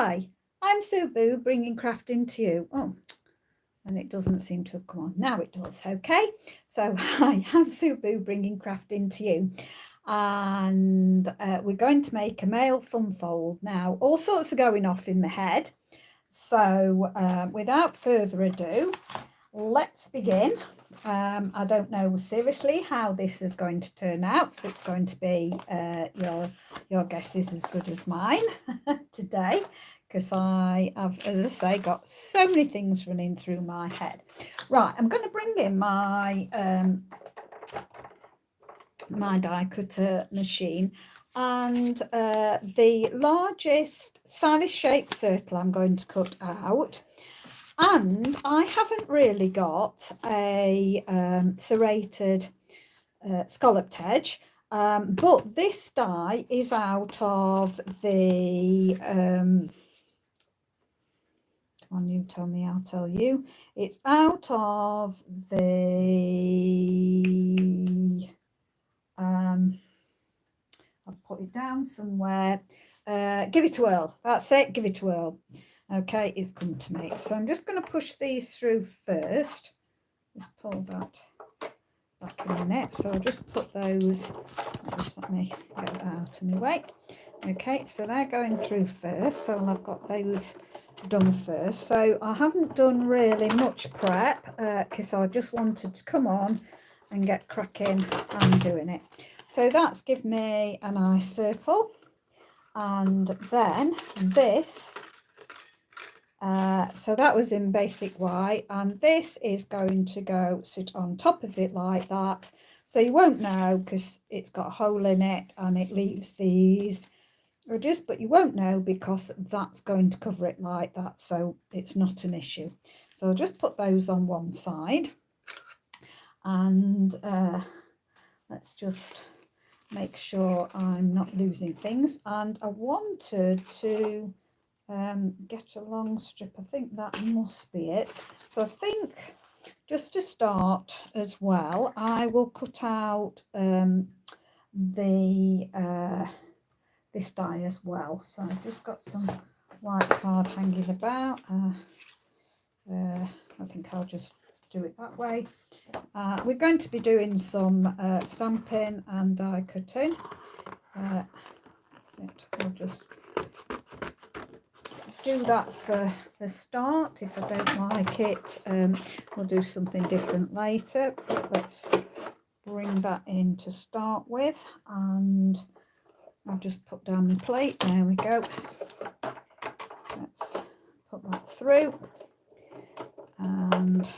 Hi, I'm Sue Boo, bringing crafting to you. Oh, and it doesn't seem to have come on. Now it does. Okay. So, hi, I'm Sue Boo, bringing crafting to you. And we're going to make a male thumb fold. Now, all sorts are going off in my head. So, without further ado, let's begin. I don't know seriously how this is going to turn out, so it's going to be your guess is as good as mine today, because I have, as I say, got so many things running through my head. Right, I'm going to bring in my my die cutter machine, and the largest stylish shaped circle I'm going to cut out. And I haven't really got a serrated scalloped edge, but this die is out of the, come on, you tell me, I'll tell you. It's out of the, I'll put it down somewhere. Give it a whirl. That's it, give it a whirl. Okay, it's come to me. So I'm just going to push these through first. Just pull that back in a minute. So I'll just put those, just let me get that out of my way. Okay, so they're going through first. So I've got those done first. So I haven't done really much prep because I just wanted to come on and get cracking and doing it. So that's given me a nice circle. And then this, so that was in basic white, and this is going to go sit on top of it like that, so you won't know because it's got a hole in it and it leaves these edges, but you won't know because that's going to cover it like that, so it's not an issue. So I'll just put those on one side, and let's just make sure I'm not losing things. And I wanted to get a long strip. I think that must be it. So I think just to start as well, I will cut out this die as well. So I've just got some white card hanging about. I think I'll just do it that way. We're going to be doing some stamping and die cutting. That's it. We'll just do that for the start. If I don't like it, we'll do something different later, but let's bring that in to start with. And I'll just put down the plate. There we go. Let's put that through, and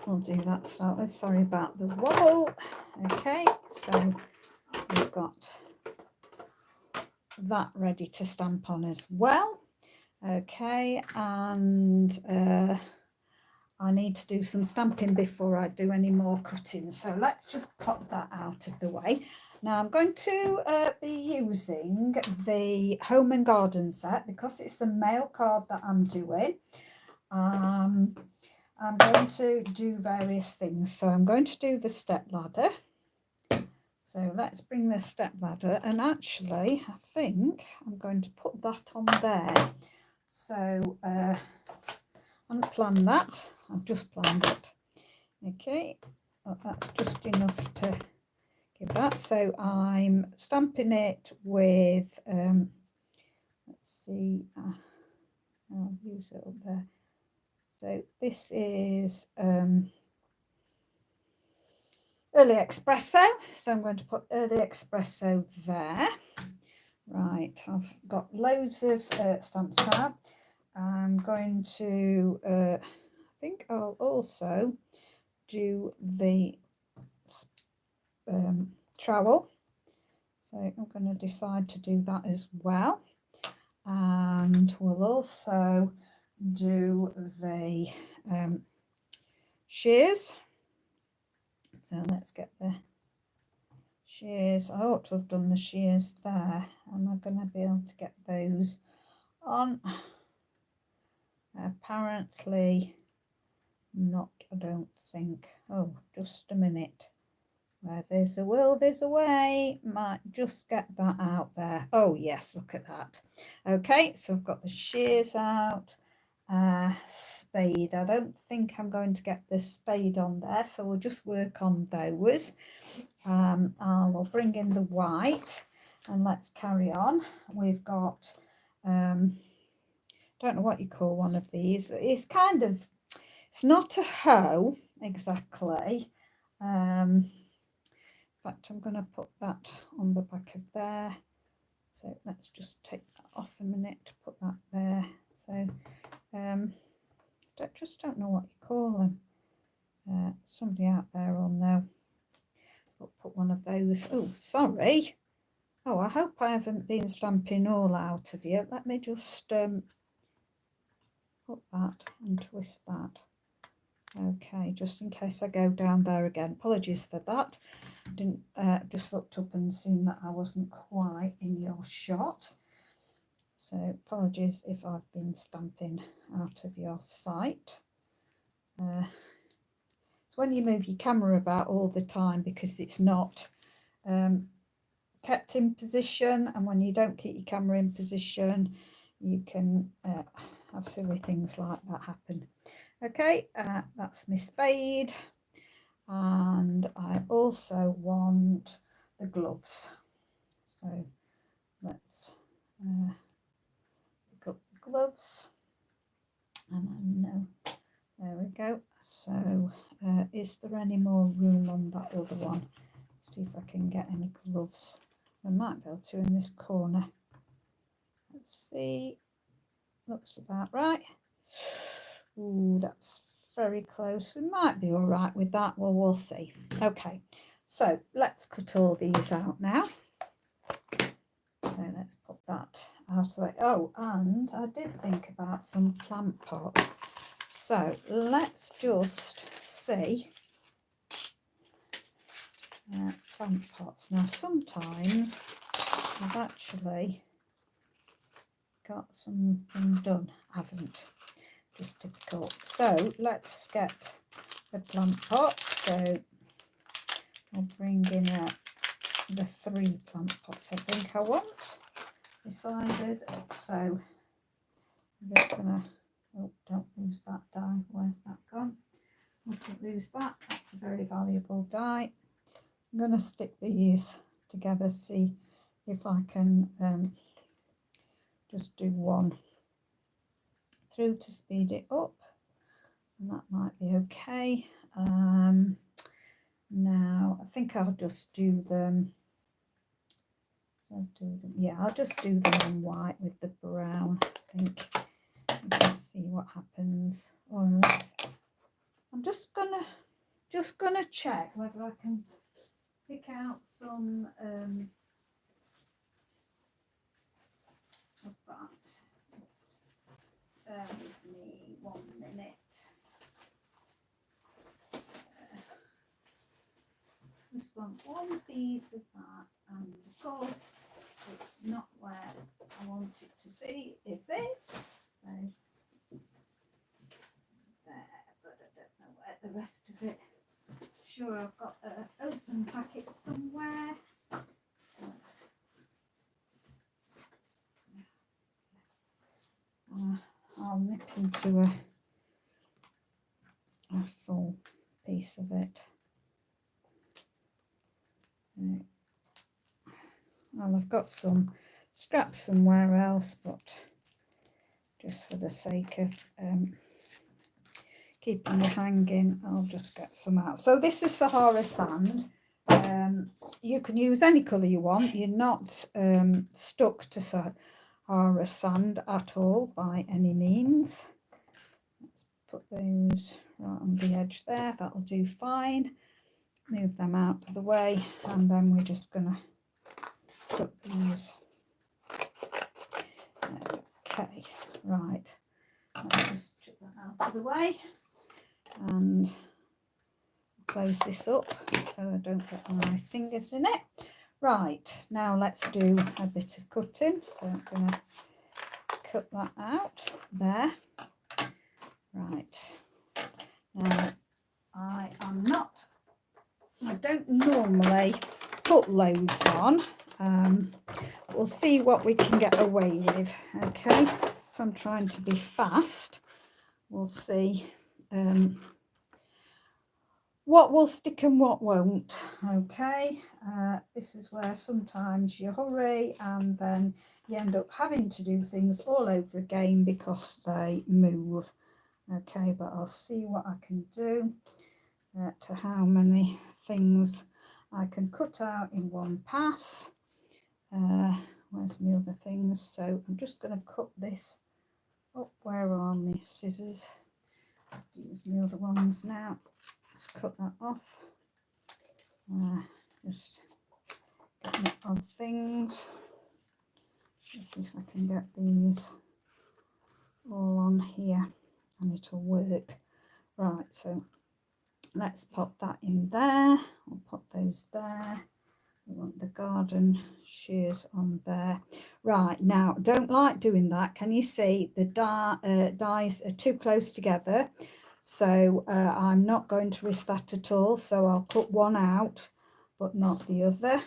we'll do that start with. Sorry about the wobble. Okay, so we've got that ready to stamp on as well. Okay, and I need to do some stamping before I do any more cutting, so let's just pop that out of the way. Now I'm going to be using the Home and Garden set because it's a male card that I'm doing. I'm going to do various things, so I'm going to do the step ladder. So let's bring the step ladder, and actually I think I'm going to put that on there. So I haven't planned that, I've just planned it. Okay, well, that's just enough to give that. So I'm stamping it with, let's see, I'll use it up there. So this is Early Espresso, so I'm going to put Early Espresso there. Right, I've got loads of stamps now. I'm going to, I think I'll also do the trowel. So I'm going to decide to do that as well. And we'll also do the shears. So let's get the shears. I ought to have done the shears there. Am I going to be able to get those on? Apparently not, I don't think. Oh, just a minute. Where there's a will, there's a way. Might just get that out there. Oh yes, look at that. Okay, so I've got the shears out. Spade. I don't think I'm going to get the spade on there, so we'll just work on those. I'll bring in the white and let's carry on. We've got don't know what you call one of these. It's kind of, it's not a hoe exactly. In fact, I'm going to put that on the back of there. So let's just take that off a minute to put that there. So just don't know what you call them. Somebody out there will know. I'll put one of those. Oh, sorry. Oh, I hope I haven't been stamping all out of you. Let me just put that and twist that. Okay, just in case I go down there again. Apologies for that. Didn't just looked up and seen that I wasn't quite in your shot. So apologies if I've been stamping out of your sight. It's when you move your camera about all the time because it's not kept in position, and when you don't keep your camera in position you can have silly things like that happen. Okay, that's my spade, and I also want the gloves, so let's pick up the gloves, and I know, there we go. So is there any more room on that other one? Let's see if I can get any gloves. I might be able to in this corner. Let's see, looks about right. Ooh, that's very close. We might be all right with that. Well, we'll see. Okay, so let's cut all these out now. So let's put that out of the way. Oh, and I did think about some plant pots. So let's just see. Plant pots. Now, sometimes I've actually got something done. I haven't. Just typical. So let's get the plant pot. So I'll bring in the 3 plant pots I think I want decided. So I'm just gonna, oh, don't lose that die. Where's that gone? Mustn't lose that. That's a very valuable die. I'm gonna stick these together, see if I can just do one through to speed it up, and that might be okay. Now I think I'll just do them. Yeah, I'll just do them in white with the brown. I think let's see what happens. Or unless I'm just gonna check whether I can pick out some of that. Just bear with me 1 minute. Just want one piece of that, and of course it's not where I want it to be, is it? So there, but I don't know where the rest of it. Sure, I've got an open packet somewhere. I'll nip into a full piece of it. Well, I've got some scraps somewhere else, but just for the sake of keeping you hanging, I'll just get some out. So this is Sahara sand. You can use any colour you want. You're not stuck to Sahara sand at all by any means. Let's put those right on the edge there. That'll do fine. Move them out of the way, and then we're just going to put these. Okay, right. Let's just put that out of the way and close this up so I don't get my fingers in it. Right, now let's do a bit of cutting. So I'm going to cut that out there. Right, now I am not I don't normally put loads on. We'll see what we can get away with. Okay, so I'm trying to be fast. We'll see what will stick and what won't. Okay, this is where sometimes you hurry and then you end up having to do things all over again because they move. Okay, but I'll see what I can do to how many things I can cut out in one pass. Where's my other things? So I'm just going to cut this up. Where are my scissors? Use my other ones now. Let's cut that off. Just getting it on things. Let's see if I can get these all on here and it'll work. Right, so let's pop that in there. I'll pop those there. We want the garden shears on there. Right, now, don't like doing that. Can you see the dies are too close together? So I'm not going to risk that at all. So I'll cut one out, but not the other.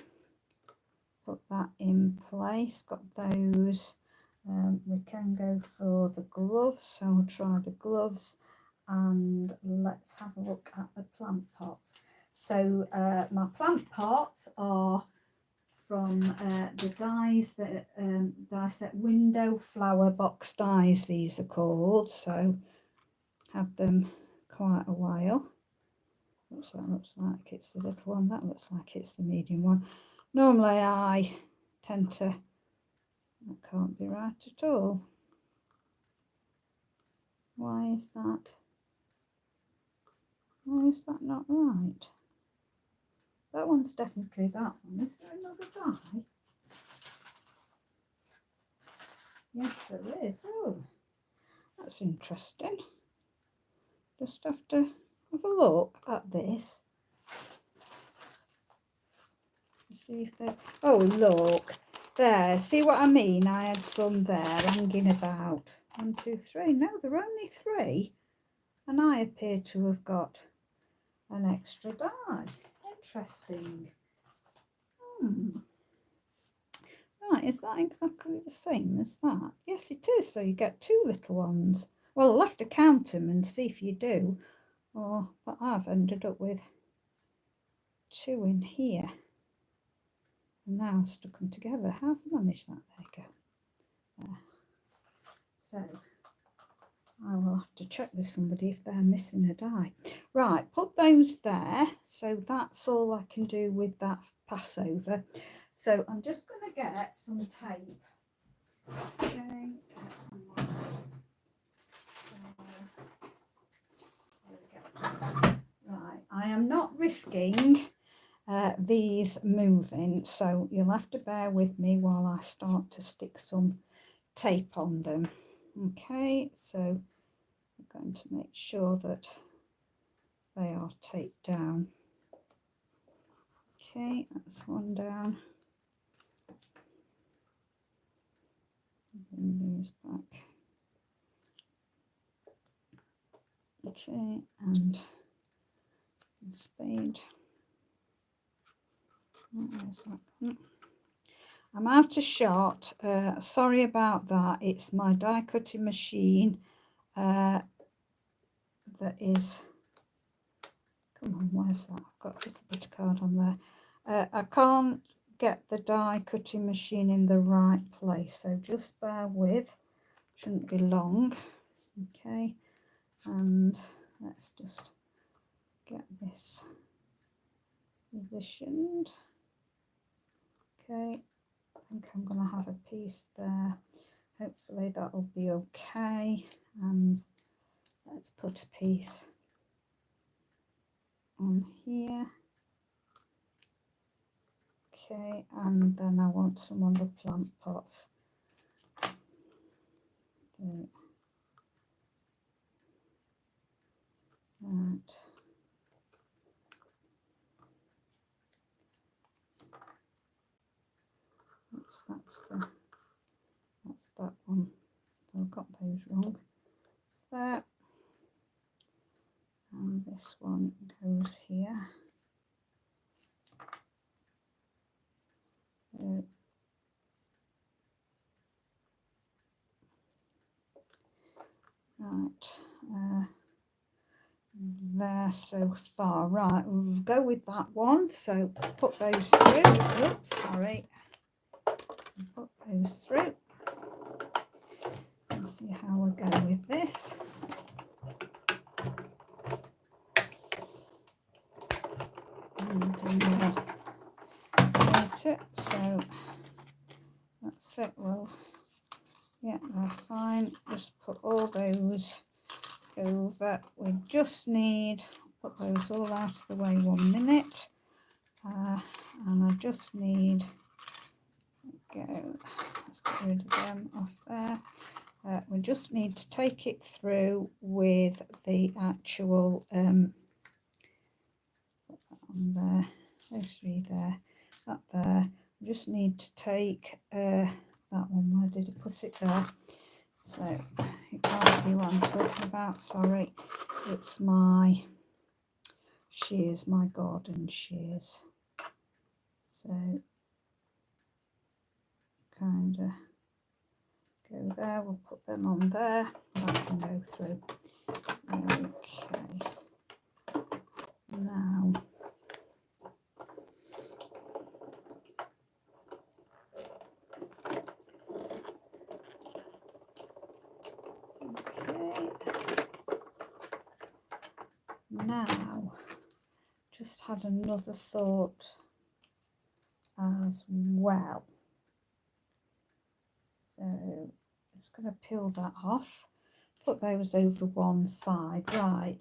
Put that in place. Got those. We can go for the gloves. So I'll try the gloves. And let's have a look at the plant pots. So my plant pots are from the dies that die set window flower box dies. These are called. So had them quite a while. Oops, that looks like it's the little one. That looks like it's the medium one. Normally I tend to. That can't be right at all. Why is that? Why is that not right? That one's definitely that one. Is there another die? Yes, there is. Oh, that's interesting. Just have to have a look at this. See if there's... Oh, look. There. See what I mean? I had some there hanging about. 1, 2, 3. No, there are only 3. And I appear to have got an extra die. Interesting. Right, is that exactly the same as that? Yes, it is. So you get 2 little ones. Well, I'll have to count them and see if you do. Or, but I've ended up with 2 in here. And now I've stuck them together. How have I managed that? There you go. There. So I will have to check with somebody if they're missing a die. Right, put those there. So that's all I can do with that Passover. So I'm just going to get some tape. Okay. Right, I am not risking these moving, so you'll have to bear with me while I start to stick some tape on them. Okay, so I'm going to make sure that they are taped down. Okay, that's one down. Bring these back. Okay, and spade. Where's that one? I'm out of shot. Sorry about that. It's my die cutting machine that is. Come on, where's that? I've got a little bit of card on there. I can't get the die cutting machine in the right place, so just bear with. Shouldn't be long. Okay, and let's just get this positioned. Okay, I think I'm going to have a piece there. Hopefully that will be okay. And let's put a piece on here. Okay, and then I want some on the plant pots. Right. That's that one. So I've got those wrong. It's there. And this one goes here. Right, there so far. Right, we'll go with that one. So put those through. Oops, sorry. Put those through. Let's see how we go with this. That's it. So that's it. Well, yeah, they're fine. Just put all those over. We just need, put those all out of the way 1 minute. And I just need, let's get rid of them off there. We just need to take it through with the actual on there, those three there, that there. We just need to take that one. Where did it put it there? So you can't see what I'm talking about. Sorry, it's my shears, my garden shears. So kind of go there. We'll put them on there. That can go through. Okay. Now. Now, just had another thought as well. So, I'm just going to peel that off, put those over one side. Right,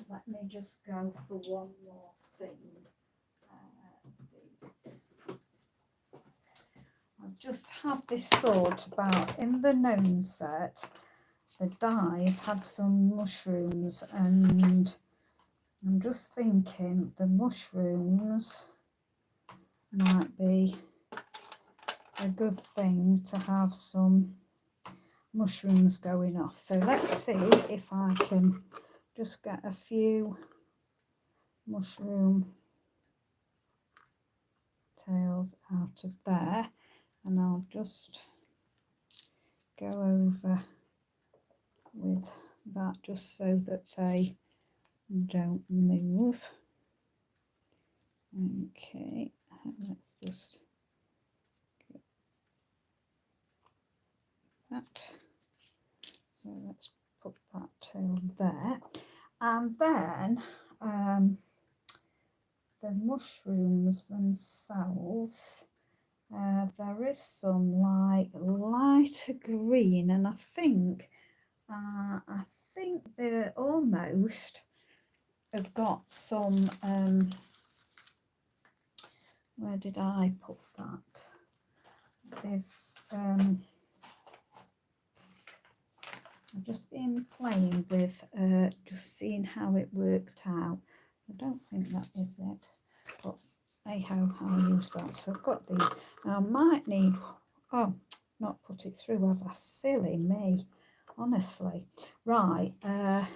let me just go for one more thing. I've just had this thought about, in the gnome set, the dies had some mushrooms, and I'm just thinking the mushrooms might be a good thing to have some mushrooms going off. So let's see if I can just get a few mushroom tails out of there, and I'll just go over with that just so that they don't move. Okay, let's just get that. So let's put that tail there, and then the mushrooms themselves, there is some like lighter green, and I think they almost have got some where did I put that? They've I've just been playing with just seeing how it worked out. I don't think that is it, but hey ho, I'll use that. So I've got these. Now I might need, oh, not put it through, have I? Silly me, honestly. Right, I'm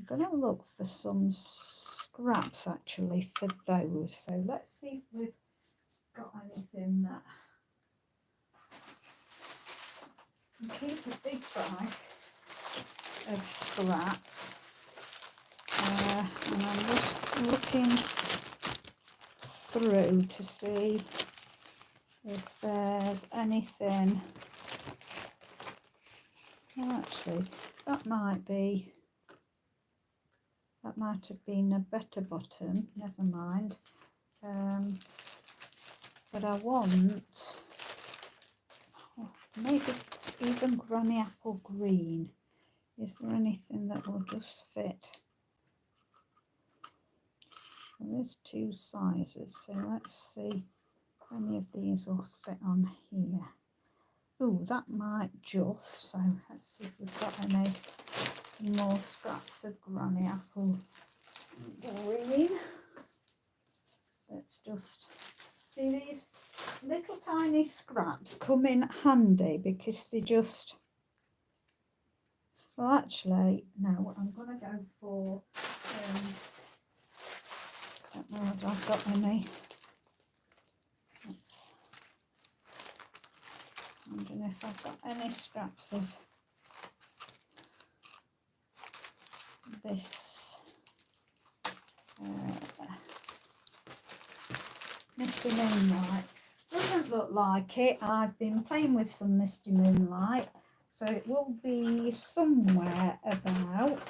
going to look for some scraps actually for those. So let's see if we've got anything that can keep a big bag of scraps. And I'm just looking through to see if there's anything. Well, actually, that might have been a better bottom. Never mind. But I want maybe even Granny Apple Green. Is there anything that will just fit? Well, there's two sizes, so let's see if any of these will fit on here. Oh, that might just. So let's see if we've got any more scraps of Granny Apple Green. Let's just see, these little tiny scraps come in handy because they just, well actually no, I'm going to go for I don't know if I've got any. if I've got any scraps of this Misty Moonlight. Doesn't look like it. I've been playing with some Misty Moonlight, so it will be somewhere about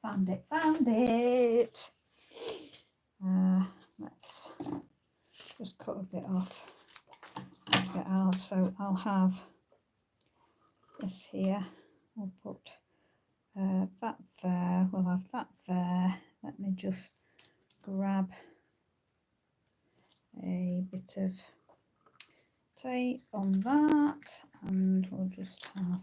found it. Let's just cut a bit off. So I'll have this here. We'll put that there. We'll have that there. Let me just grab a bit of tape on that, and we'll just have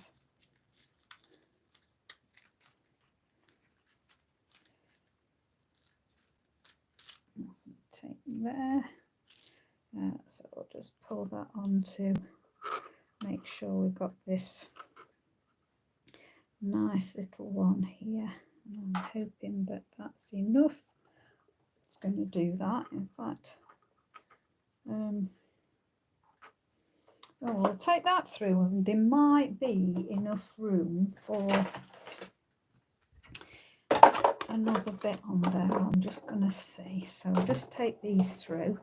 some tape there. So I'll just pull that on to make sure we've got this nice little one here. And I'm hoping that that's enough. It's going to do that, in fact. Well, we'll take that through, and there might be enough room for another bit on there. I'm just going to see. So I'll just take these through.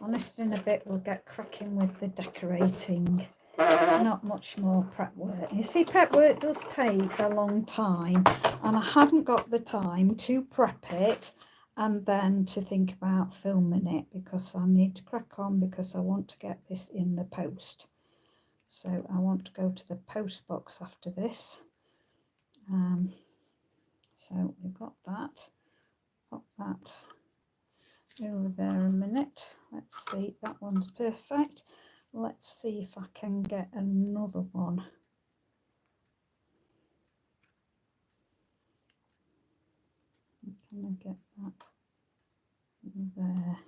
Honest, in a bit we'll get cracking with the decorating. Not much more prep work. You see, prep work does take a long time, and I haven't got the time to prep it and then to think about filming it, because I need to crack on, because I want to get this in the post. So I want to go to the post box after this. So we've got that. Pop that over there a minute. Let's see, that one's perfect. Let's see if I can get another one. Can I get that there?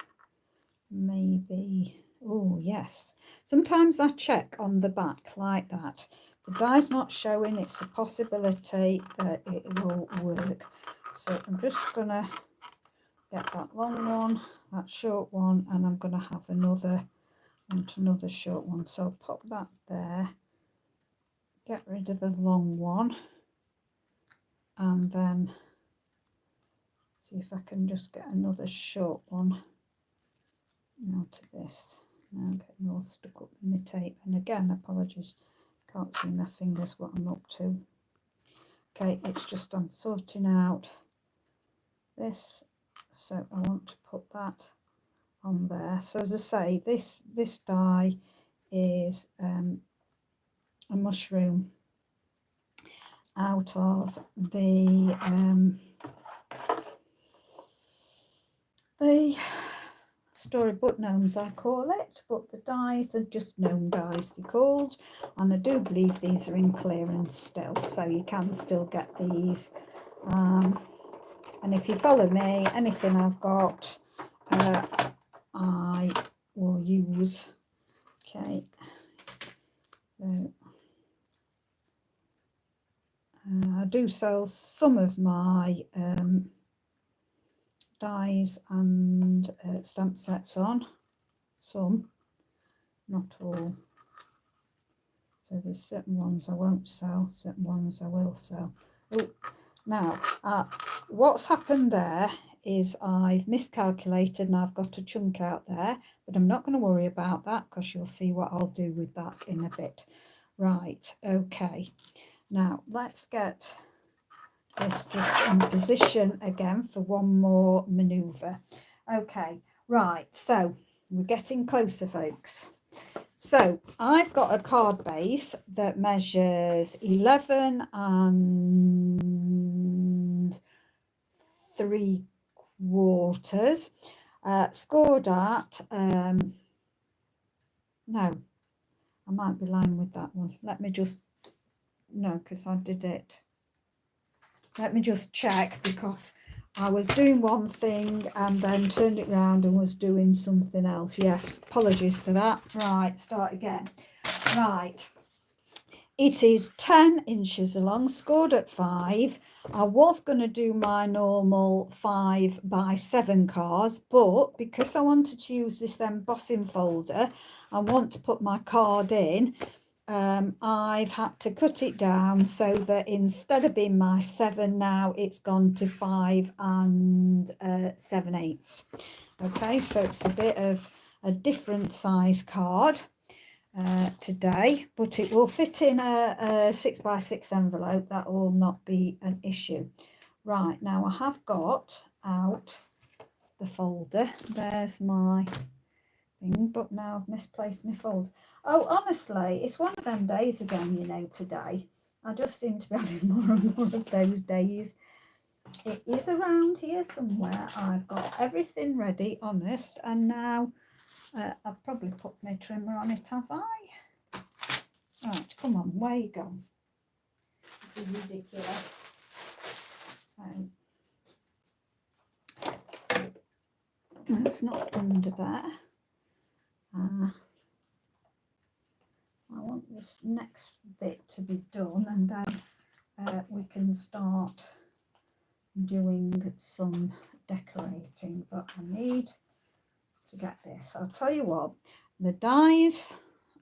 Maybe. Oh yes, sometimes I check on the back like that. The die's not showing, it's a possibility that it will work. So I'm just gonna get that long one, that short one, and I'm gonna have another short one. So I'll pop that there, get rid of the long one, and then see if I can just get another short one out of this. Now I'm getting all stuck up in my tape, and again, apologies, can't see my fingers what I'm up to. Okay, it's just I'm sorting out this, so I want to put that on there. So as I say, this die is a mushroom out of the storybook gnomes, I call it, but the dies are just gnome dies, they're called, and I do believe these are in clearance still, so you can still get these. And if you follow me, anything I've got I will use. Okay, so I do sell some of my dies and stamp sets on, some, not all. So there's certain ones I won't sell, certain ones I will sell. Oh, now what's happened there is I've miscalculated and I've got a chunk out there, but I'm not going to worry about that, because you'll see what I'll do with that in a bit. Right, okay, now let's get this just in position again for one more maneuver. Okay, right, so we're getting closer, folks. So I've got a card base that measures 11 and 3/4, scored at no, I might be lying with that one. Let me just, no, because I did it. Let me just check, because I was doing one thing and then turned it round and was doing something else. Yes, apologies for that. Right, start again. Right, It is 10 inches long, scored at 5. I was going to do my normal 5 by 7 cards, but because I wanted to use this embossing folder, I want to put my card in. I've had to cut it down so that instead of being my 7 now, it's gone to 5 and 7/8. Okay, so it's a bit of a different size card today, but it will fit in a 6 by 6 envelope. That will not be an issue. Right, now I have got out the folder. There's my thing, but now I've misplaced my folder. Oh, honestly, it's one of them days again, you know, today. I just seem to be having more and more of those days. It is around here somewhere. I've got everything ready, honest, and now I've probably put my trimmer on it, have I? Right, come on, where you go? This is ridiculous. So it's not under there. I want this next bit to be done, and then we can start doing some decorating, but I need to get this. I'll tell you what, the dies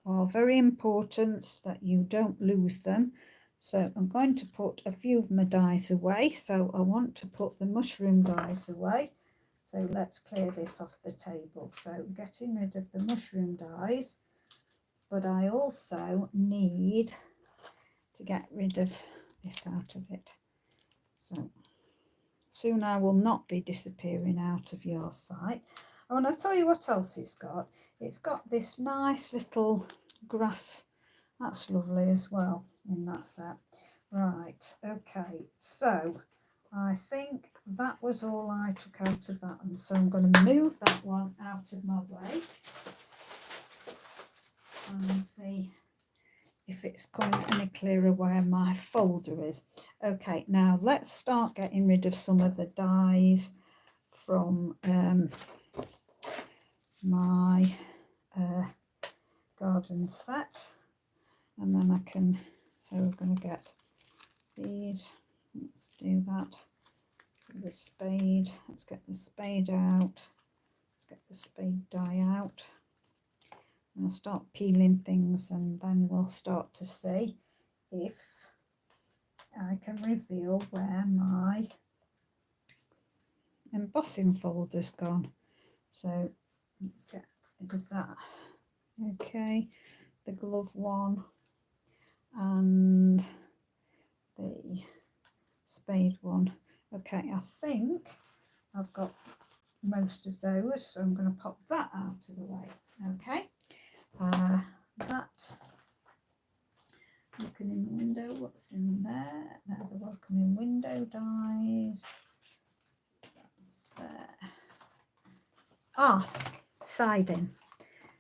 are very important that you don't lose them, so I'm going to put a few of my dies away. So I want to put the mushroom dies away, so let's clear this off the table. So getting rid of the mushroom dies, but I also need to get rid of this out of it. So soon I will not be disappearing out of your sight. Oh, and I'll tell you what else it's got. It's got this nice little grass. That's lovely as well in that set. Right, okay, so I think that was all I took out of that one. So I'm going to move that one out of my way and see if it's coming any clearer where my folder is. Okay, now let's start getting rid of some of the dies from my garden set, and then I can, so we're going to get these. Let's do that. The spade, let's get the spade out. Let's get the spade die out. And I'll start peeling things, and then we'll start to see if I can reveal where my embossing folder's gone. So let's get rid of that. Okay, the glove one and the spade one. Okay, I think I've got most of those, so I'm going to pop that out of the way. Okay, that, looking in the window, what's in there? They're the welcoming window dies. That's there. Ah, siding.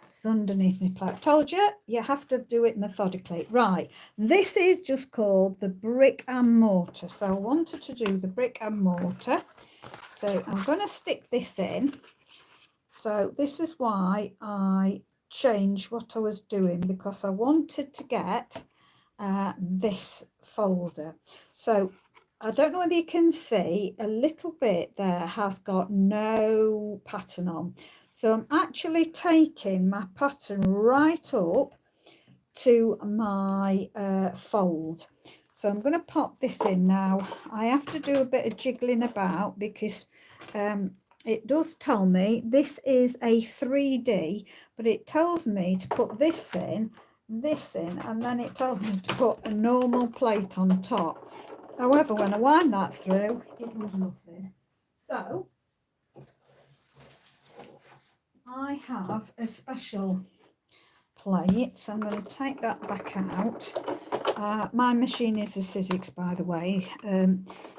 It's underneath my plate. Told you, you have to do it methodically. Right, this is just called the brick and mortar. So I wanted to do the brick and mortar. So I'm going to stick this in. So this is why I changed what I was doing, because I wanted to get this folder. So I don't know whether you can see a little bit there has got no pattern on. So I'm actually taking my pattern right up to my fold. So I'm going to pop this in now. I have to do a bit of jiggling about because it does tell me this is a 3D, but it tells me to put this in, and then it tells me to put a normal plate on top. However, when I wind that through, it was nothing. So I have a special plate, so I'm going to take that back out. My machine is a Sizzix, by the way.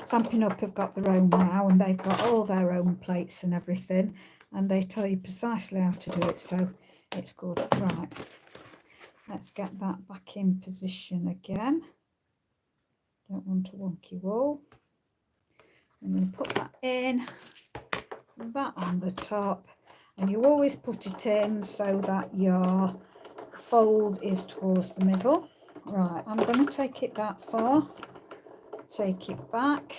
Stampin' Up have got their own now, and they've got all their own plates and everything, and they tell you precisely how to do it, so it's good. Right, let's get that back in position again. Don't want a wonky wall. So I'm going to put that in, that on the top, and you always put it in so that your fold is towards the middle. Right, I'm going to take it that far, take it back.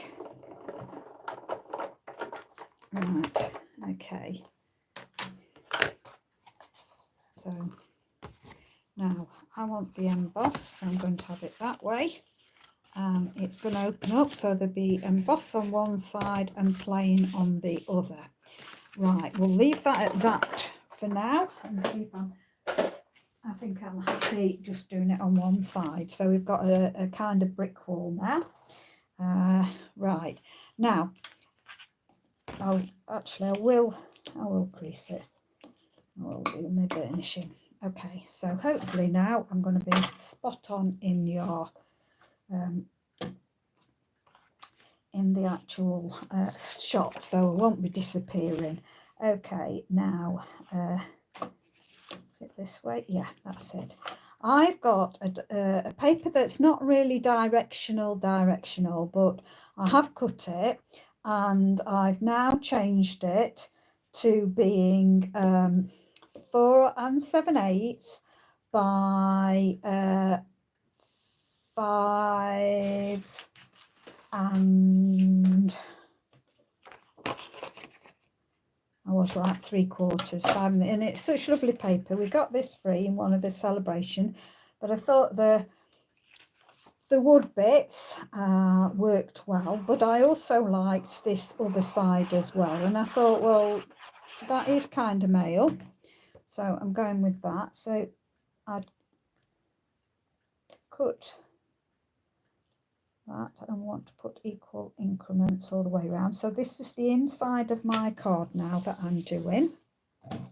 Right, okay. So now I want the emboss, so I'm going to have it that way. It's going to open up, so there'll be emboss on one side and plain on the other. Right, we'll leave that at that for now and see if I think I'm happy just doing it on one side. So we've got a kind of brick wall now. Right, now, I will crease it. I will do my burnishing. Okay, so hopefully now I'm going to be spot on in your in the actual shot, so it won't be disappearing. Okay, now is it this way? Yeah, that's it. I've got a paper that's not really directional, but I have cut it and I've now changed it to being 4 7/8 by 5 and I was right 3/4, and it's such lovely paper. We got this free in one of the celebration, but I thought the wood bits worked well, but I also liked this other side as well, and I thought, well, that is kind of male, so I'm going with that. So I'd cut that and want to put equal increments all the way around. So this is the inside of my card now that I'm doing, and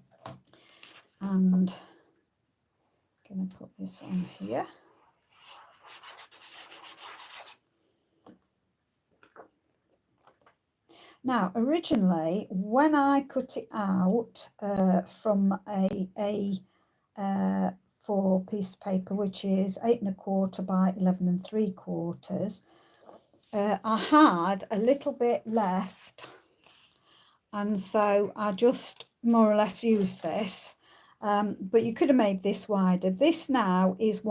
I'm going to put this on here. Now, originally, when I cut it out from a 4 piece of paper, which is 8 1/4 by 11 3/4, I had a little bit left, and so I just more or less used this. But you could have made this wider. This now is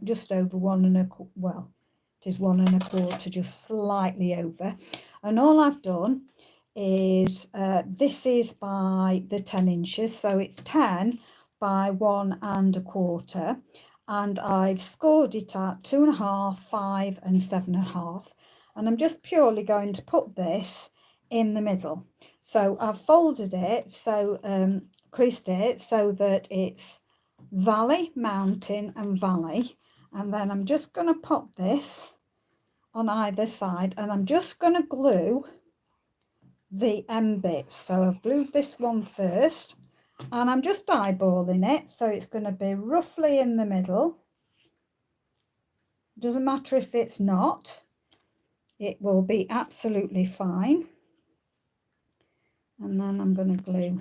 just over 1 1/4. Well, it is 1 1/4, just slightly over. And all I've done is this is by the 10 inches, so it's 10 by 1 1/4, and I've scored it at 2 1/2, 5 and 7 1/2, and I'm just purely going to put this in the middle. So I've folded it, so creased it so that it's valley, mountain and valley, and then I'm just going to pop this on either side, and I'm just going to glue the end bits. So I've glued this one first, and I'm just eyeballing it, so it's going to be roughly in the middle. Doesn't matter if it's not, it will be absolutely fine. And then I'm going to glue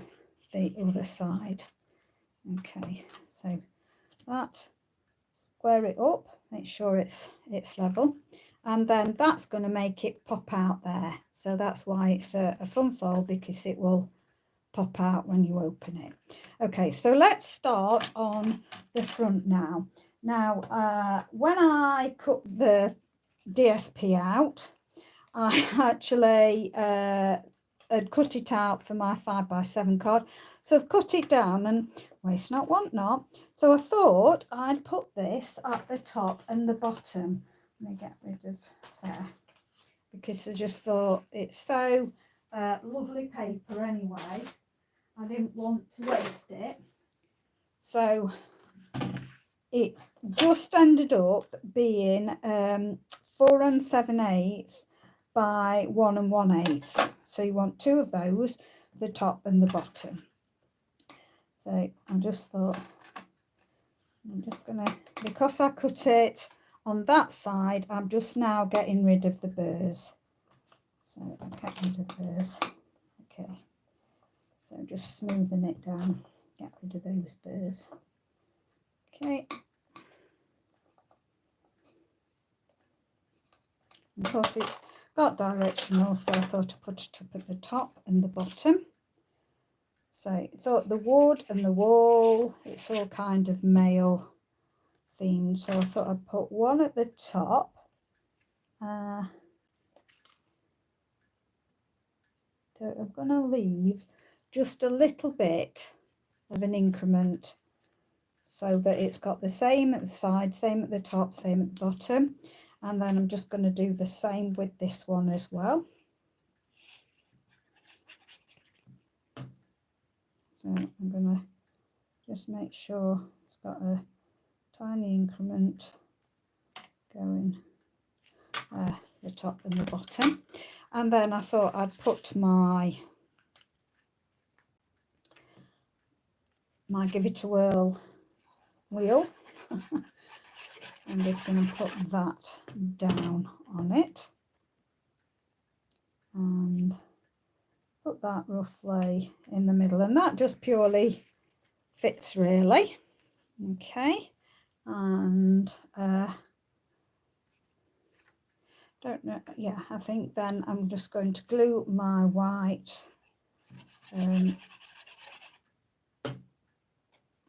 the other side. Okay, so that, square it up, make sure it's level, and then that's going to make it pop out there. So that's why it's a fun fold, because it will pop out when you open it. Okay, so let's start on the front now. Now, when I cut the DSP out, I actually had cut it out for my 5 by 7 card. So I've cut it down, and waste not, want not. So I thought I'd put this at the top and the bottom. Let me get rid of there, because I just thought it's so lovely paper anyway. I didn't want to waste it. So it just ended up being 4 7/8 by 1 1/8. So you want 2 of those, the top and the bottom. So I just thought, I'm just going to, because I cut it on that side, I'm just now getting rid of the burrs. So I'll get rid of burrs. Okay. So just smoothing it down, get rid of those burrs. Okay. Of course, it's got directional, so I thought I'd put it up at the top and the bottom. So I thought the wood and the wall, it's all kind of male themed, so I thought I'd put one at the top. So I'm going to leave just a little bit of an increment so that it's got the same at the side, same at the top, same at the bottom. And then I'm just going to do the same with this one as well. So I'm going to just make sure it's got a tiny increment going the top and the bottom. And then I thought I'd put my Give It a Whirl wheel. I'm just going to put that down on it and put that roughly in the middle, and that just purely fits really. Okay, and don't know, yeah, I think then I'm just going to glue my white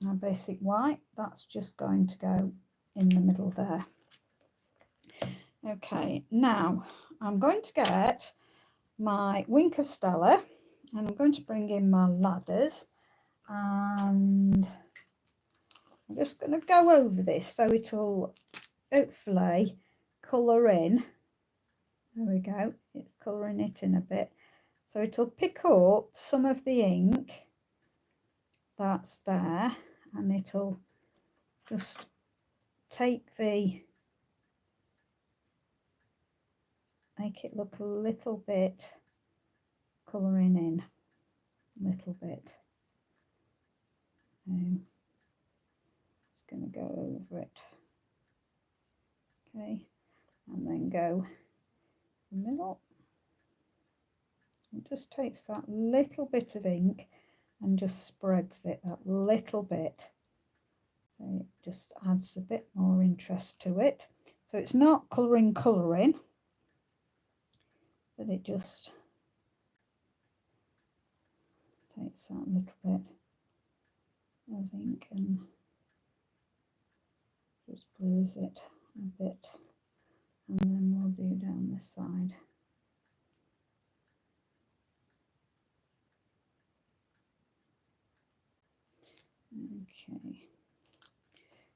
my basic white, that's just going to go in the middle there. Okay, now I'm going to get my Wink of Stella and I'm going to bring in my ladders, and I'm just going to go over this so it'll hopefully colour in. There we go, it's colouring it in a bit, so it'll pick up some of the ink that's there, and it'll just take make it look a little bit colouring in, a little bit. Just going to go over it, okay, and then go in the middle. It just takes that little bit of ink and just spreads it that little bit. So it just adds a bit more interest to it. So it's not colouring, but it just takes that little bit of ink and just blues it a bit, and then we'll do down this side.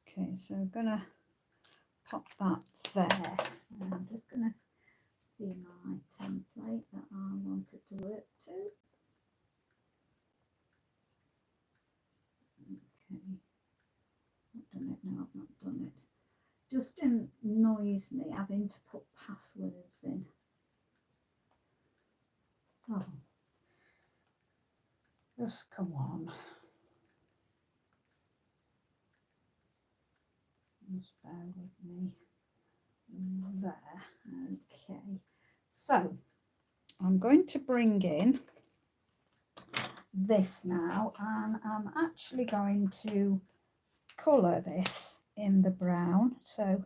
Okay, so I'm gonna pop that there. And I'm just gonna see my template that I wanted to work to. Okay, I've done it now, I've not done it. Just annoys me having to put passwords in. Oh, just come on. Just bear with me there. Okay, so I'm going to bring in this now, and I'm actually going to colour this in the brown. So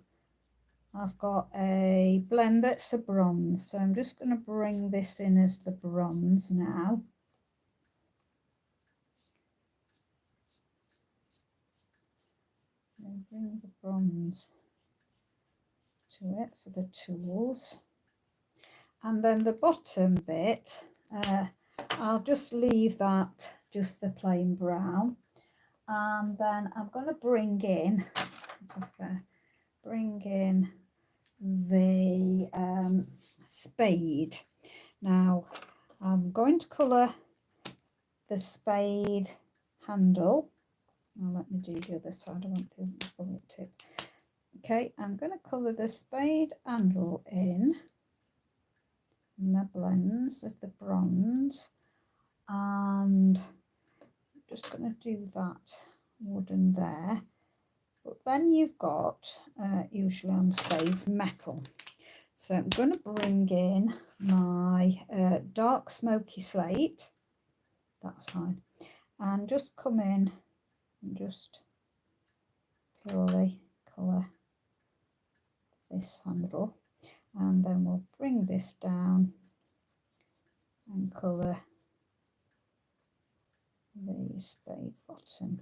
I've got a blend that's a bronze, so I'm just going to bring this in as the bronze now. Bring the bronze to it for the tools, and then the bottom bit I'll just leave that just the plain brown, and then I'm going to bring in the spade. Now I'm going to colour the spade handle. Now let me do the other side. I want the bullet tip. Okay, I'm going to colour the spade handle in my blends of the bronze, and I'm just going to do that wooden there. But then you've got usually on spades metal, so I'm going to bring in my dark smoky slate, that side, and just come in and just purely colour this handle, and then we'll bring this down and colour the spade bottom.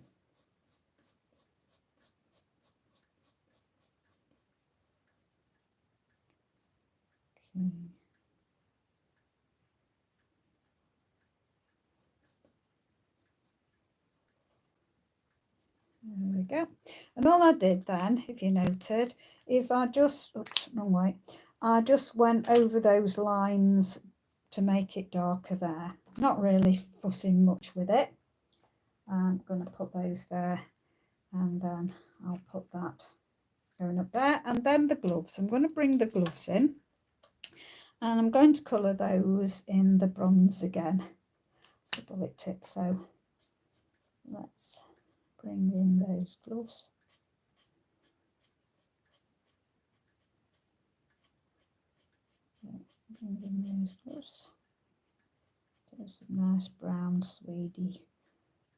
3. There we go. And all I did then, if you noted, is I just, oops, wrong way, I just went over those lines to make it darker there. Not really fussing much with it. I'm going to put those there, and then I'll put that going up there. And then the gloves. I'm going to bring the gloves in, and I'm going to colour those in the bronze again. It's a bullet tip, so let's bring in those gloves. Bring in those gloves. There's some nice brown suede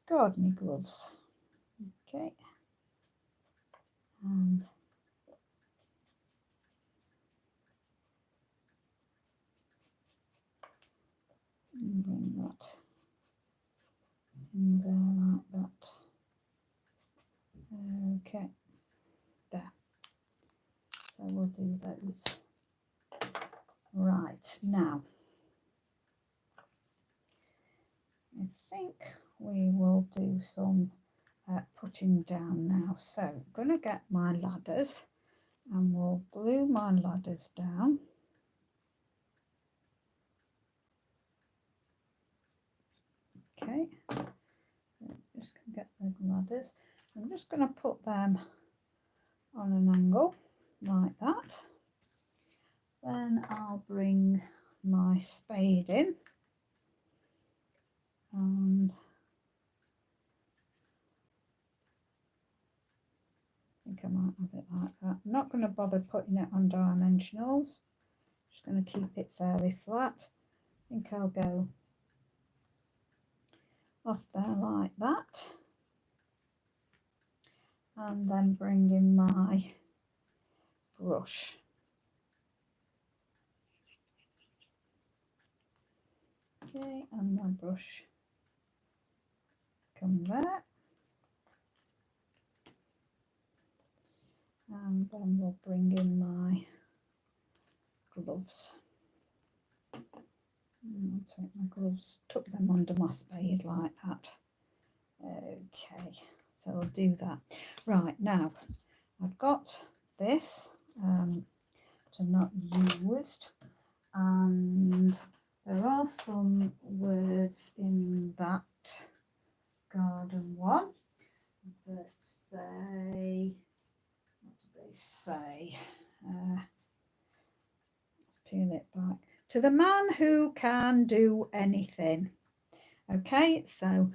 gardening gloves. Okay. And bring that in there like that. Okay, there. So we'll do those. Right, now I think we will do some putting down now. So I'm going to get my ladders and we'll glue my ladders down. Okay, just going to get the ladders. I'm just going to put them on an angle like that. Then I'll bring my spade in and I think I might have it like that. I'm not going to bother putting it on dimensionals. Just going to keep it fairly flat. I think I'll go off there like that. And then bring in my brush. Okay, and my brush come there. And then we'll bring in my gloves. I'll take my gloves, tuck them under my spade like that. Okay, so I'll do that. Right, now I've got this to not used, and there are some words in that garden one that say, what do they say? Let's peel it back. To the man who can do anything. Okay, so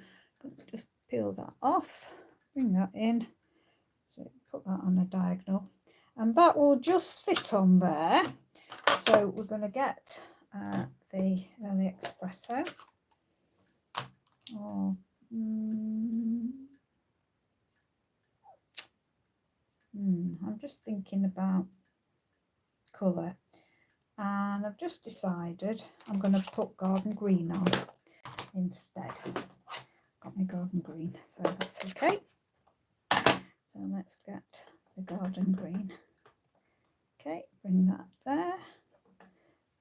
just peel that off, bring that in, so put that on a diagonal, and that will just fit on there. So we're going to get the espresso. Oh, I'm just thinking about colour, and I've just decided I'm going to put garden green on instead. Got my garden green, so that's okay. So let's get the garden green. Okay, bring that there,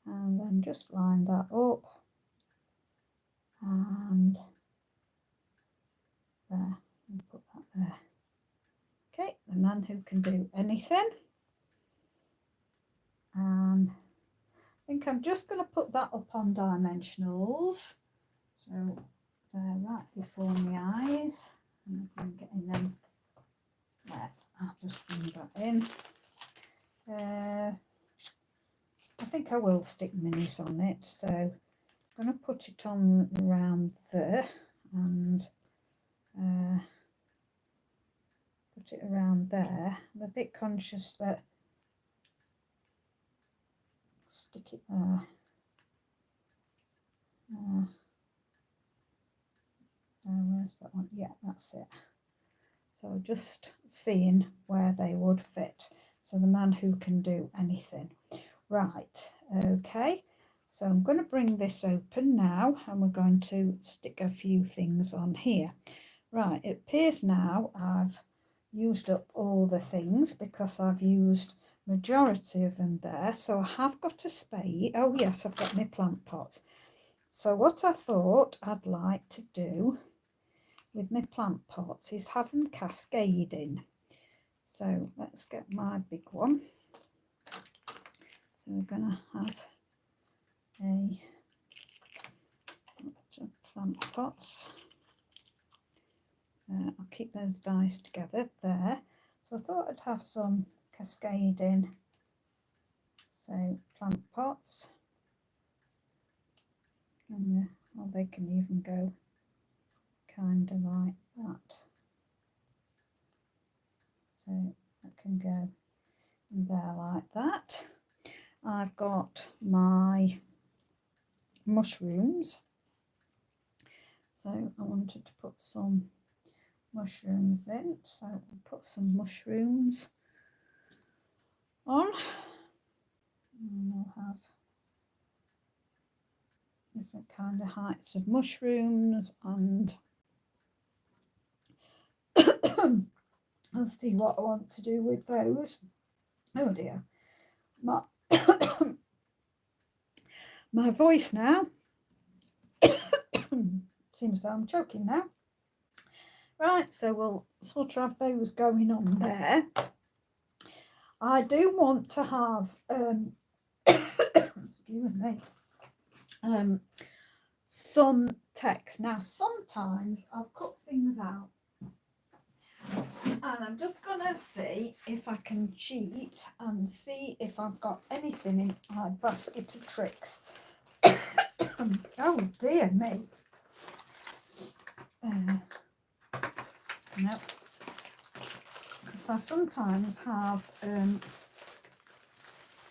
and then just line that up, and there, and put that there. Okay, the man who can do anything. And I think I'm just going to put that up on dimensionals, so they're right before my eyes, and I'm getting them there. I'll just bring that in. I think I will stick minis on it, so I'm going to put it on around there and put it around there. I'm a bit conscious that stick it there. Where's that one? Yeah, that's it. So just seeing where they would fit. So the man who can do anything. Right, okay. So I'm going to bring this open now, and we're going to stick a few things on here. Right, it appears now I've used up all the things because I've used majority of them there. So I have got a spade. Oh yes, I've got my plant pots. So what I thought I'd like to do with my plant pots is have them cascading. So let's get my big one. So we're going to have a plant pots. I'll keep those dies together there. So I thought I'd have some cascading. So plant pots. And well, they can even go kind of like that. So that can go in there like that. I've got my mushrooms. So I wanted to put some mushrooms in. So I'll put some mushrooms on. And we'll have different kind of heights of mushrooms, and I'll see what I want to do with those. Oh dear, my my voice now seems that I'm choking now. Right, so we'll sort of have those going on there. I do want to have excuse me, some text. Now sometimes I've cut things out and I'm just gonna see if I can cheat and see if I've got anything in my basket of tricks. Oh dear me. No, because I sometimes have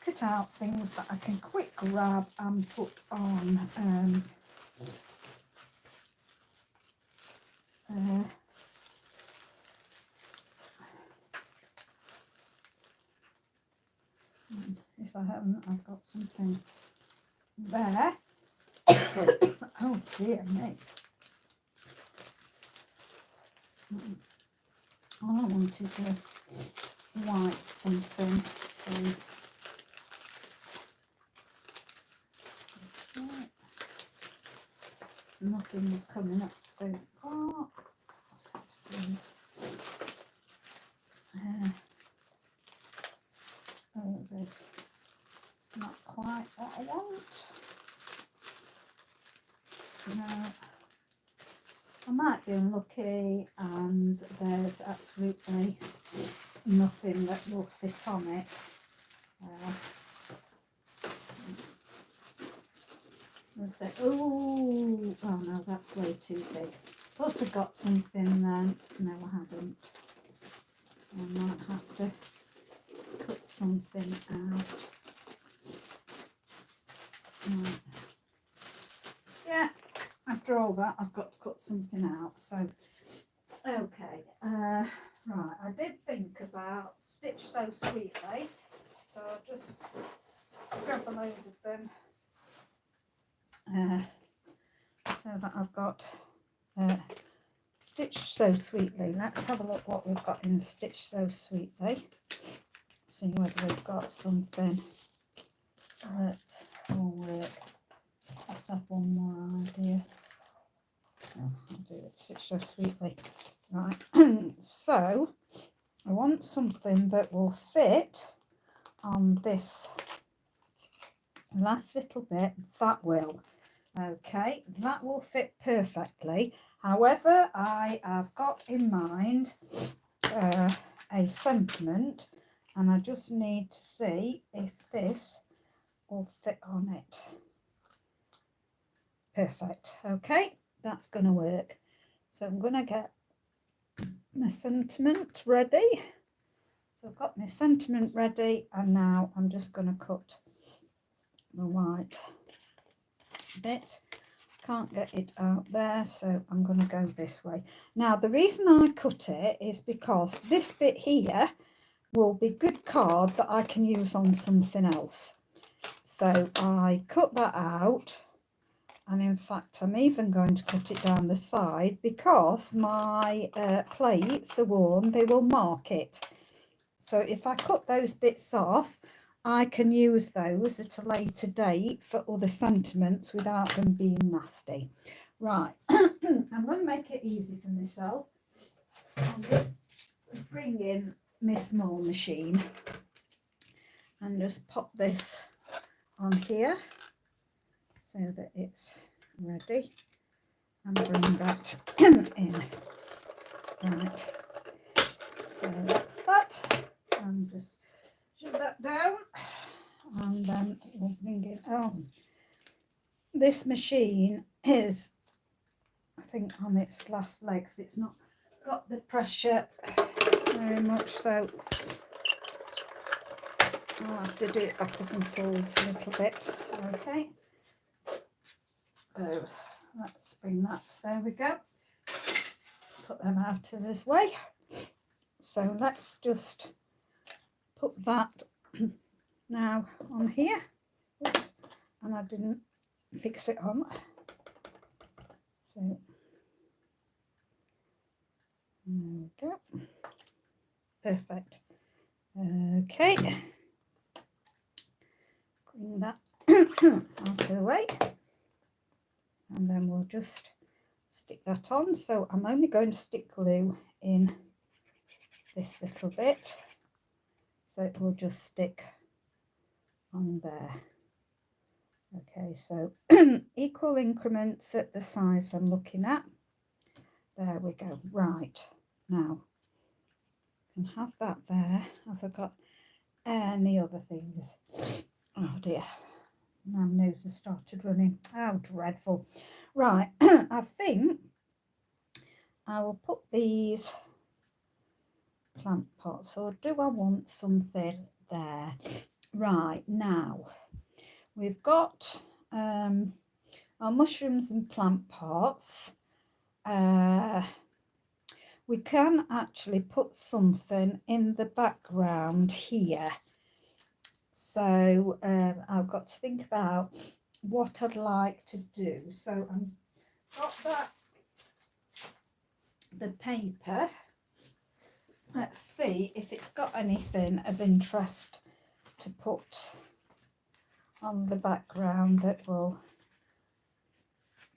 cut out things that I can quick grab and put on if I haven't, I've got something there. Oh dear me. All I wanted to wipe something. Nothing was coming up so far. Oh, there's not quite what I want. No, I might be unlucky and there's absolutely nothing that will fit on it. I'll say, oh no, that's way too big. Thought I got something then. No, I haven't. I might have to cut something out. Right. Yeah, after all that, I've got to cut something out. So, okay. Right, I did think about Stitch So Sweetly. So I'll just grab a load of them. So that I've got Stitch So Sweetly. Let's have a look what we've got in Stitch So Sweetly. See whether we've got something that will work. Let's have one more idea. Oh, I'll do it Stitch So Sweetly. Right, so I want something that will fit on this last little bit. That will. Okay, that will fit perfectly. However, I have got in mind a sentiment, and I just need to see if this will fit on it. Perfect. Okay, that's going to work. So I'm going to get my sentiment ready. So I've got my sentiment ready, and now I'm just going to cut the white bit. Can't get it out there, so I'm going to go this way. Now the reason I cut it is because this bit here will be good card that I can use on something else. So I cut that out, and in fact I'm even going to cut it down the side because my plates are worn. They will mark it. So if I cut those bits off, I can use those at a later date for other sentiments without them being nasty. Right, I'm going to make it easy for myself. I'll just bring in my small machine and just pop this on here so that it's ready, and bring that in. Right, so that's that, and just shove that down, and then we'll bring it on. This machine is, I think, on its last legs. It's not got the pressure very much, so I'll have to do it backwards and forwards a little bit. Okay, so let's bring that, there we go, put them out of this way. So let's just put that now on here. Oops, and I didn't fix it on, so there we go, perfect. Okay, bring that out of the way, and then we'll just stick that on. So I'm only going to stick glue in this little bit, so it will just stick on there. Okay, so equal increments at the size I'm looking at. There we go. Right, now I can have that there. I forgot any other things. Oh dear, now my nose has started running. How dreadful. Right, I think I will put these plant pots, or do I want something there? Right, now we've got our mushrooms and plant pots. We can actually put something in the background here. So I've got to think about what I'd like to do. So I've got that, the paper. Let's see if it's got anything of interest to put on the background that will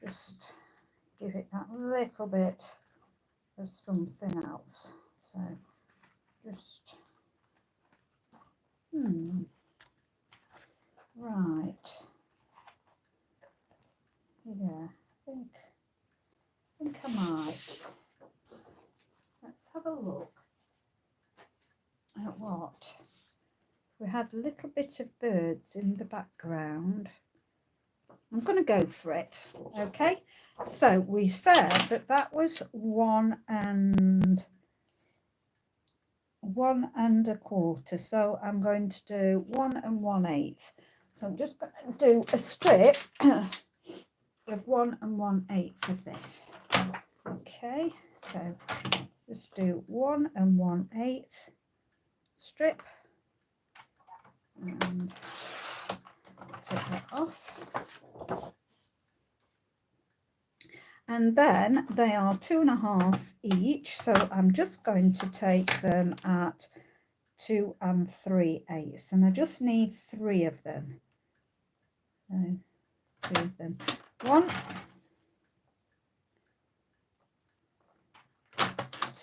just give it that little bit of something else. So just right, yeah, I think I might. Let's have a look at what we had. A little bit of birds in the background. I'm going to go for it. Okay, so we said that was 1 1¼ so I'm going to do 1 1/8. So I'm just going to do a strip of 1 1/8 of this. Okay, so just do 1 1/8 strip and take that off. And then they are 2.5 each, so I'm just going to take them at 2 3/8, and I just need 3 of them. So 3 of them. 1,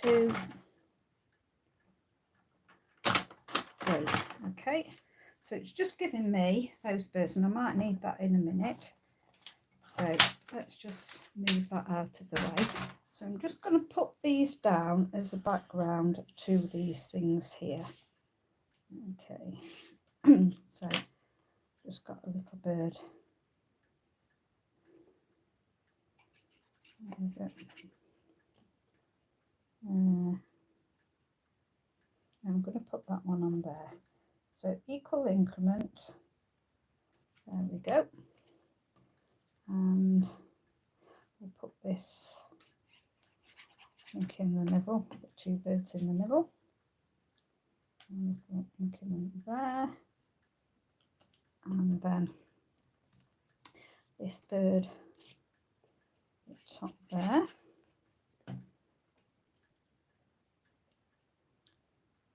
2, 3. Okay, so it's just giving me those birds, and I might need that in a minute. So let's just move that out of the way. So I'm just going to put these down as a background to these things here. Okay, so just got a little bird. I'm going to put that one on there. So equal increment. There we go. And we'll put this, I think, in the middle. Put 2 birds in the middle. A little increment there. And then this bird at the top there.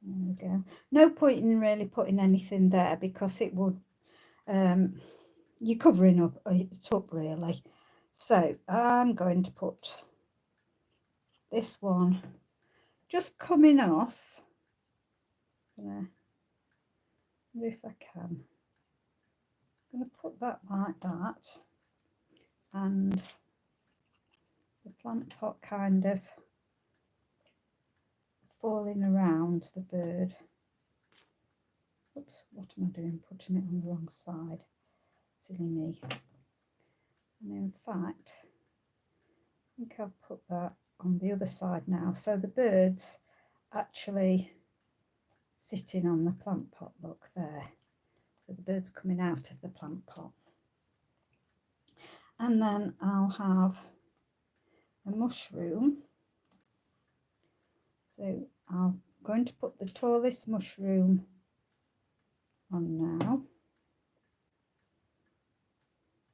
There we go. No point in really putting anything there because it would, you're covering up it up really. So I'm going to put this one just coming off. Wonder if I can. I'm going to put that like that, and the plant pot kind of falling around the bird. Oops, what am I doing? Putting it on the wrong side. Silly me. And in fact, I think I'll put that on the other side now. So the bird's actually sitting on the plant pot, look there. So the bird's coming out of the plant pot. And then I'll have a mushroom. So I'm going to put the tallest mushroom on now.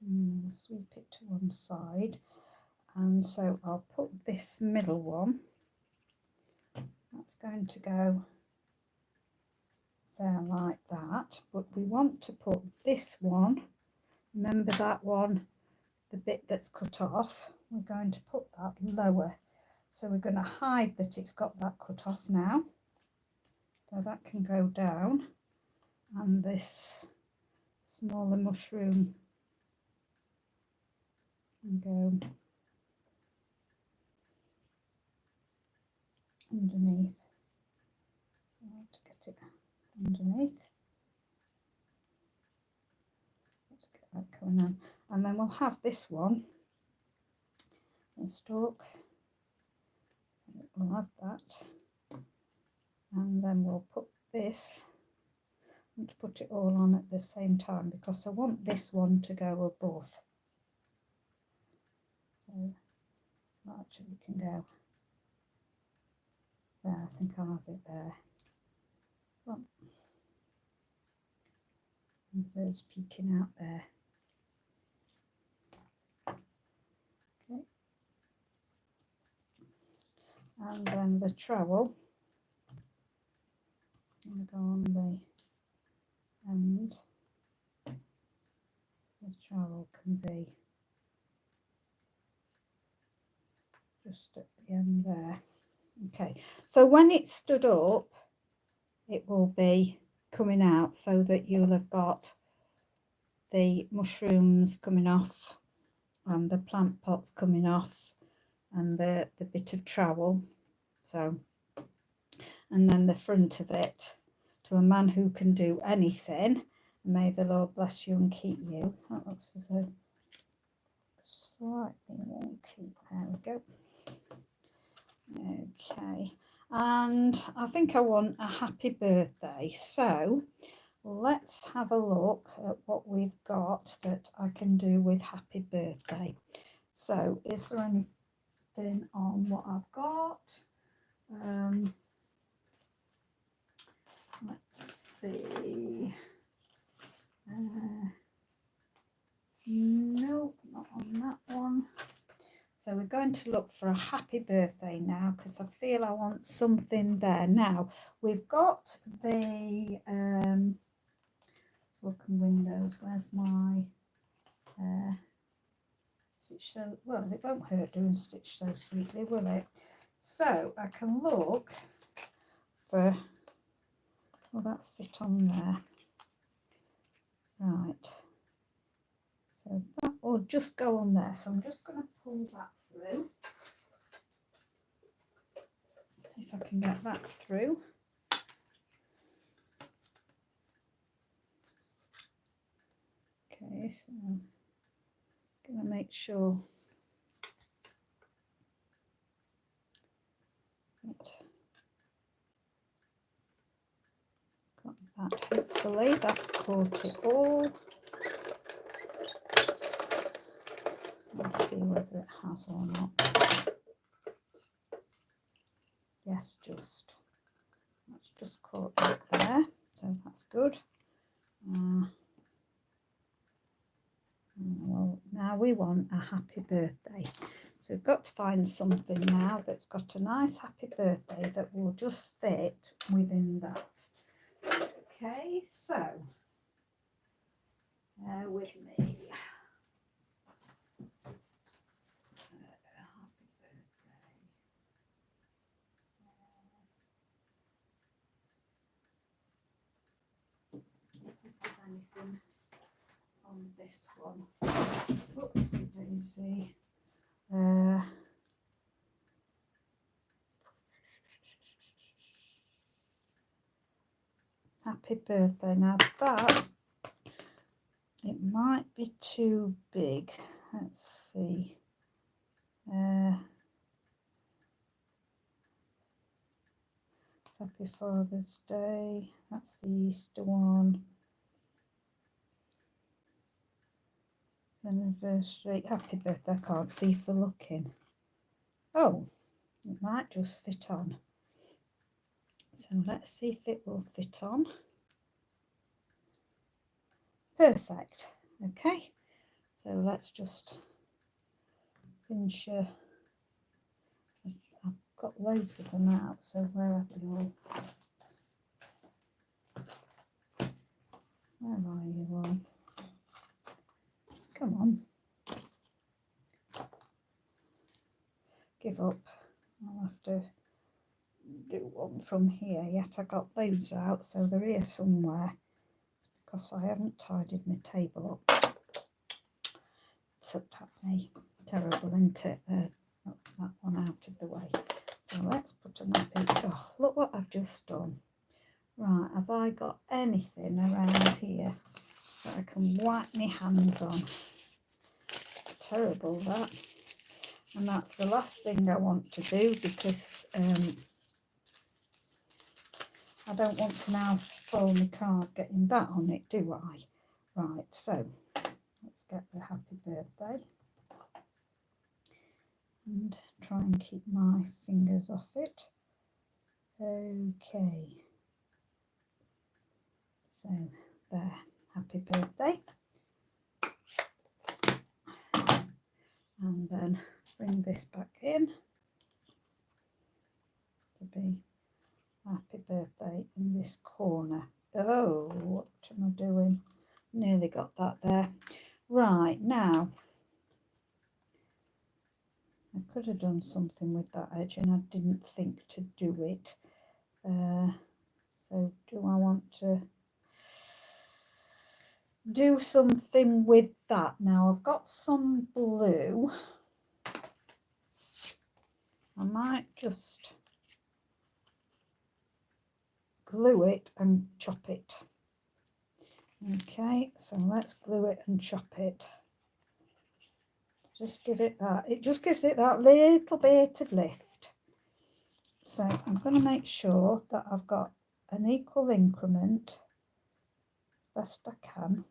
And sweep it to one side. And so I'll put this middle one. That's going to go there like that. But we want to put this one, remember that one, the bit that's cut off, we're going to put that lower. So we're going to hide that it's got that cut off now. So that can go down. And this smaller mushroom can go underneath. I want to get it underneath. Let's get that coming on. And then we'll have this one, the stalk. We'll have that. And then we'll put this. I want to put it all on at the same time because I want this one to go above. So that actually can go there. I think I'll have it there. Well, and the bird's peeking out there. Okay. And then the trowel. I'm going to go on the end. The trowel can be just at the end there. Okay, so when it's stood up, it will be coming out so that you'll have got the mushrooms coming off and the plant pots coming off and the bit of trowel. So, and then the front of it, to a man who can do anything. May the Lord bless you and keep you. That looks as though slightly wonky. There we go. Okay, and I think I want a happy birthday. So let's have a look at what we've got that I can do with happy birthday. So is there anything on what I've got? Let's see. No, not on that one. So we're going to look for a happy birthday now because I feel I want something there. Now we've got the let's look in windows. Where's my stitch so well? It won't hurt doing stitch so sweetly, will it? So I can look for, will that fit on there? Right. So that will just go on there. So I'm just going to pull that through. See if I can get that through. Okay, so I'm going to make sure that got that. Hopefully that's caught it all. Let's see whether it has or not. Yes, that's just caught that there, so that's good. Well, now we want a happy birthday. So we've got to find something now that's got a nice happy birthday that will just fit within that. Okay, so with me. Happy birthday. If there's anything on this one. Oopsie daisy. Happy birthday. Now that, it might be too big. Let's see. It's Happy Father's Day. That's the Easter one. Anniversary. Happy birthday. I can't see for looking. Oh, it might just fit on. So let's see if it will fit on. Perfect. Okay. So let's just pinch. I've got loads of them out. So where are they all? Where are you all? Come on. Give up. I'll have to do one from here. Yet I got loads out, so they're here somewhere. It's because I haven't tidied my table up. Tucked at me. Terrible, isn't it? There's that one out of the way. So let's put a nappy. Oh, look what I've just done. Right, have I got anything around here that I can wipe my hands on? Terrible, that. And that's the last thing I want to do, because I don't want to now spoil my card getting that on it, do I? Right, so let's get the happy birthday and try and keep my fingers off it. Okay, so there, happy birthday. And then bring this back in to be happy birthday in this corner. Oh, what am I doing? Nearly got that there. Right, now I could have done something with that edge and I didn't think to do it. So do I want to do something with that? Now I've got some blue. I might just glue it and chop it. Okay, so let's glue it and chop it. Just give it that. It just gives it that little bit of lift. So I'm going to make sure that I've got an equal increment best I can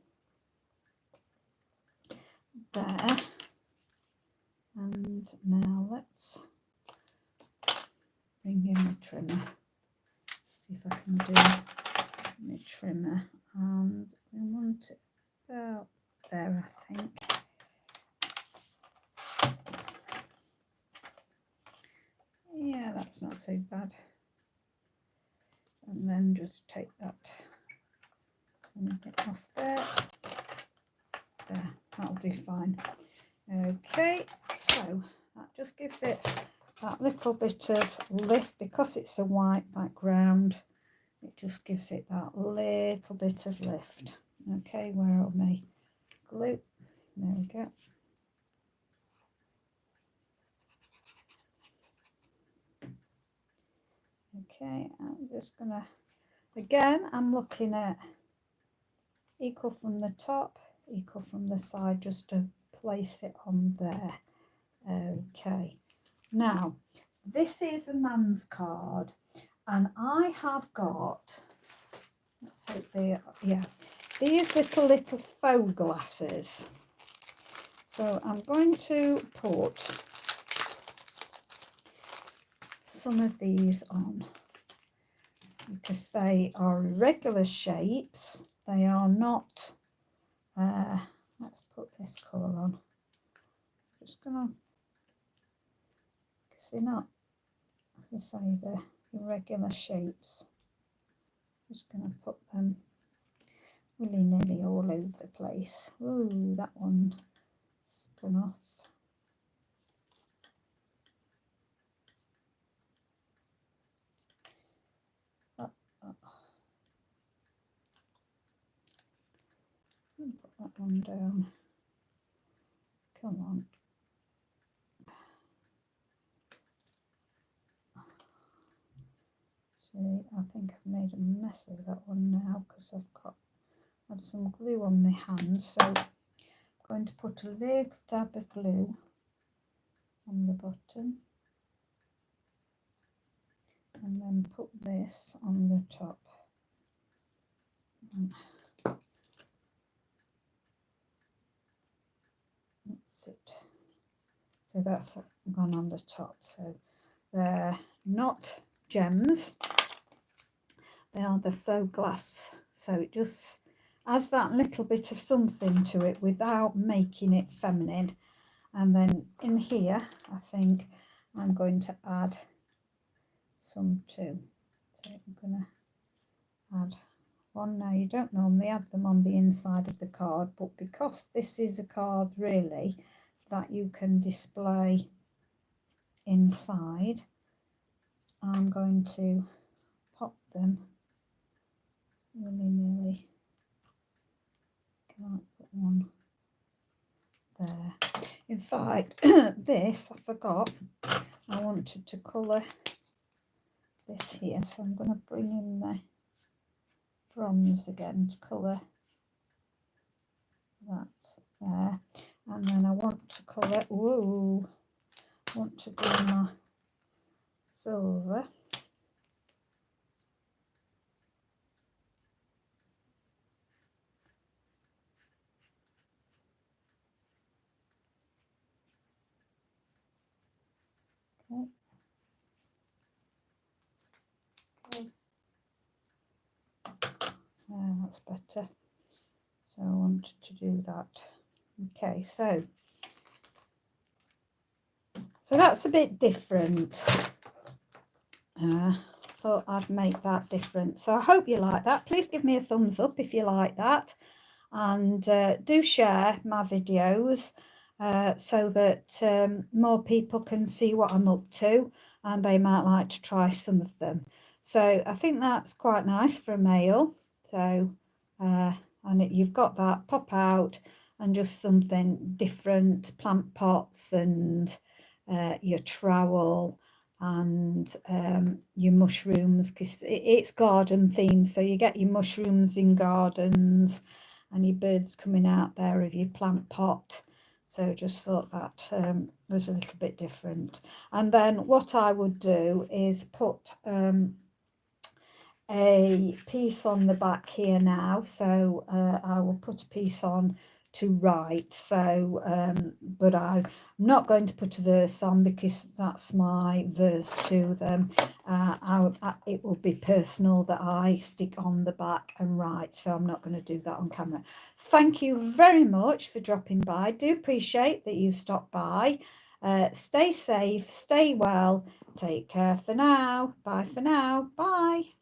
there. And now let's bring in the trimmer. See if I can do my trimmer. And we want it about there, I think. Yeah, that's not so bad. And then just take that bit off there. There, that'll do fine. Okay, so that just gives it that little bit of lift, because it's a white background. It just gives it that little bit of lift. Okay, where are my glue? There we go. Okay, I'm just gonna, again, I'm looking at equal from the top, equal from the side, just to place it on there. Okay, now this is a man's card, and I have got, let's hope they are, yeah, these little faux glasses. So I'm going to put some of these on, because they are regular shapes. They are not, let's put this colour on. Just gonna they're not, as I say, the irregular shapes. Just going to put them willy-nilly all over the place. Ooh, that one spun off. Put that one down. Come on. See, I think I've made a mess of that one now because I've had some glue on my hand. So I'm going to put a little dab of glue on the bottom and then put this on the top. That's it. So that's gone on the top. So they're not gems, they are the faux glass. So it just adds that little bit of something to it without making it feminine. And then in here, I think I'm going to add some too. So I'm going to add one. Now, you don't normally add them on the inside of the card, but because this is a card really that you can display inside, I'm going to pop them willy-nilly. Can't put one there. In fact, this, I forgot, I wanted to colour this here, so I'm going to bring in the bronze again to colour that there. And then I want to colour, whoa, I want to do my silver. Okay. That's better. So I wanted to do that. Okay, so that's a bit different. Thought I'd make that different. So I hope you like that. Please give me a thumbs up if you like that, and do share my videos so that more people can see what I'm up to and they might like to try some of them. So I think that's quite nice for a male. So and you've got that pop out and just something different, plant pots and your trowel and your mushrooms, because it's garden themed, so you get your mushrooms in gardens and your birds coming out there of your plant pot. So just thought that was a little bit different. And then what I would do is put a piece on the back here now. So I will put a piece on to write. So but I'm not going to put a verse on because that's my verse to them. It will be personal that I stick on the back and write, so I'm not going to do that on camera. Thank you very much for dropping by. I do appreciate that you stopped by. Stay safe, stay well, take care for now. Bye for now. Bye.